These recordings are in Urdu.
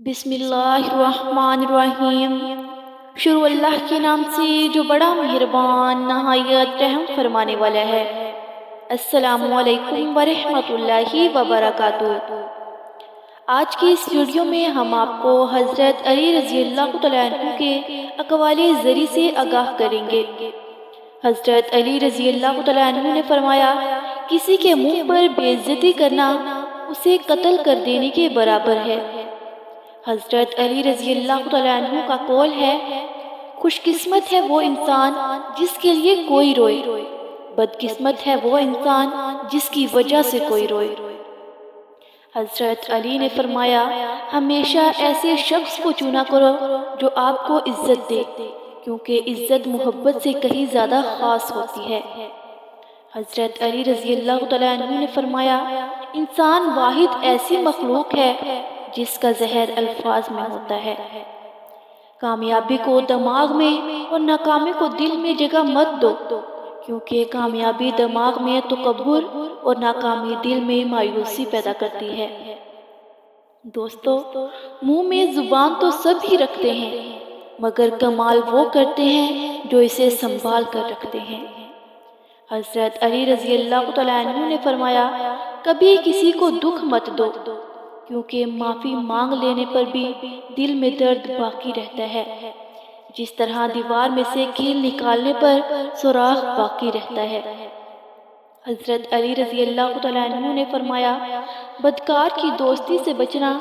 بسم اللہ الرحمن الرحیم۔ شروع اللہ کے نام سے جو بڑا مہربان نہایت رحم فرمانے والا ہے۔ السلام علیکم ورحمۃ اللہ وبرکاتہ۔ آج کی اس ویڈیو میں ہم آپ کو حضرت علی رضی اللہ تعالیٰ عنہ کے اقوال ذری سے آگاہ کریں گے۔ حضرت علی رضی اللہ تعالیٰ عنہ نے فرمایا، کسی کے منہ پر بے عزتی کرنا اسے قتل کر دینے کے برابر ہے۔ حضرت علی رضی اللہ تعالیٰ عنہ کا قول ہے، خوش قسمت ہے وہ انسان جس کے لیے کوئی روئے، بد قسمت ہے وہ انسان جس کی وجہ سے کوئی روئے۔ حضرت علی نے فرمایا، ہمیشہ ایسے شخص کو چنا کرو جو آپ کو عزت دے، کیونکہ عزت محبت سے کہیں زیادہ خاص ہوتی ہے۔ حضرت علی رضی اللہ تعالیٰ عنہ نے فرمایا، انسان واحد ایسی مخلوق ہے جس کا زہر الفاظ میں ہوتا ہے۔ کامیابی کو دماغ میں اور ناکامی کو دل میں جگہ مت دو، کیونکہ کامیابی دماغ میں تکبر اور ناکامی دل میں مایوسی پیدا کرتی ہے۔ دوستو، منہ میں زبان تو سب ہی رکھتے ہیں، مگر کمال وہ کرتے ہیں جو اسے سنبھال کر رکھتے ہیں۔ حضرت علی رضی اللہ تعالیٰ عنہ نے فرمایا، کبھی کسی کو دکھ مت دو، کیونکہ معافی مانگ لینے پر بھی دل میں درد باقی رہتا ہے، جس طرح دیوار میں سے کیل نکالنے پر سوراخ باقی رہتا ہے۔ حضرت علی رضی اللہ تعالیٰ عنہ نے فرمایا، بدکار کی دوستی سے بچنا،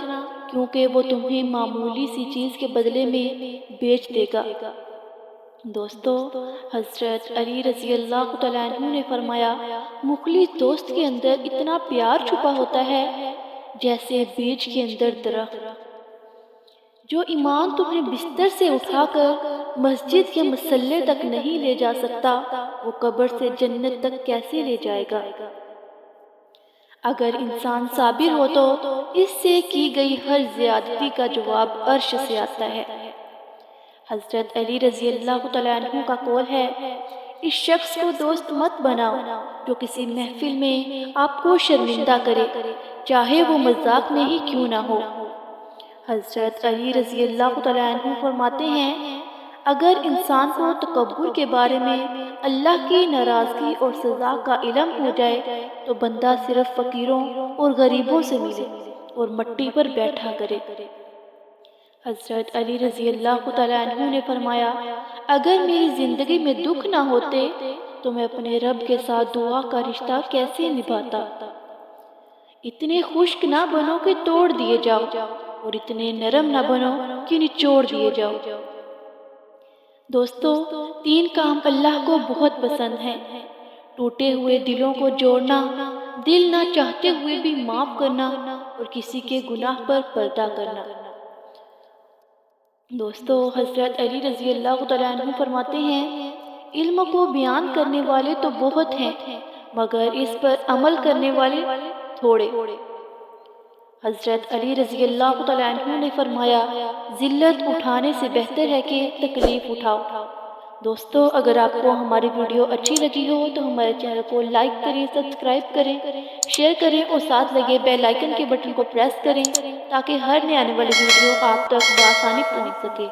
کیونکہ وہ تمہیں معمولی سی چیز کے بدلے میں بیچ دے گا۔ دوستو، حضرت علی رضی اللہ تعالیٰ عنہ نے فرمایا، مخلص دوست کے اندر اتنا پیار چھپا ہوتا ہے جیسے بیج کے اندر درخت۔ جو ایمان تمہیں بستر سے اٹھا کر مسجد کے مصلے تک نہیں لے جا سکتا، وہ قبر سے جنت تک کیسے لے جائے گا؟ اگر انسان صابر ہو تو اس سے کی گئی ہر زیادتی کا جواب عرش سے آتا ہے۔ حضرت علی رضی اللہ تعالیٰ عنہ کا قول ہے، اس شخص کو دوست مت بناؤ جو کسی محفل میں آپ کو شرمندہ کرے، چاہے وہ مذاق میں ہی کیوں نہ ہو۔ حضرت علی رضی اللہ تعالیٰ عنہ فرماتے ہیں، اگر انسان کو تکبر کے بارے میں اللہ کی ناراضگی اور سزا کا علم ہو جائے تو بندہ صرف فقیروں اور غریبوں سے ملے اور مٹی پر بیٹھا کرے۔ حضرت علی رضی اللہ تعالیٰ عنہ نے فرمایا، اگر میری زندگی میں دکھ نہ ہوتے تو میں اپنے رب کے ساتھ دعا کا رشتہ کیسے نبھاتا۔ اتنے خشک نہ بنو کہ توڑ دیے جاؤ، اور اتنے نرم نہ بنو کہ نچوڑ دیے جاؤ۔ دوستو، تین کام اللہ کو بہت پسند ہیں: ٹوٹے ہوئے دلوں کو جوڑنا، دل نہ چاہتے ہوئے بھی معاف کرنا، اور کسی کے گناہ پر پردہ کرنا۔ دوستو، حضرت علی رضی اللہ تعالیٰ عنہ فرماتے ہیں، علم کو بیان کرنے والے تو بہت ہیں، مگر اس پر عمل کرنے والے تھوڑے۔ حضرت علی رضی اللہ تعالیٰ عنہ نے فرمایا، ذلت اٹھانے سے بہتر ہے کہ تکلیف اٹھاؤ۔ دوستو، اگر آپ کو ہماری ویڈیو اچھی لگی ہو تو ہمارے چینل کو لائک کریں، سبسکرائب کریں، شیئر کریں اور ساتھ لگے بیل آئیکن کے بٹن کو پریس کریں تاکہ ہر نئے آنے والی ویڈیو آپ تک بآسانی پہنچ سکے۔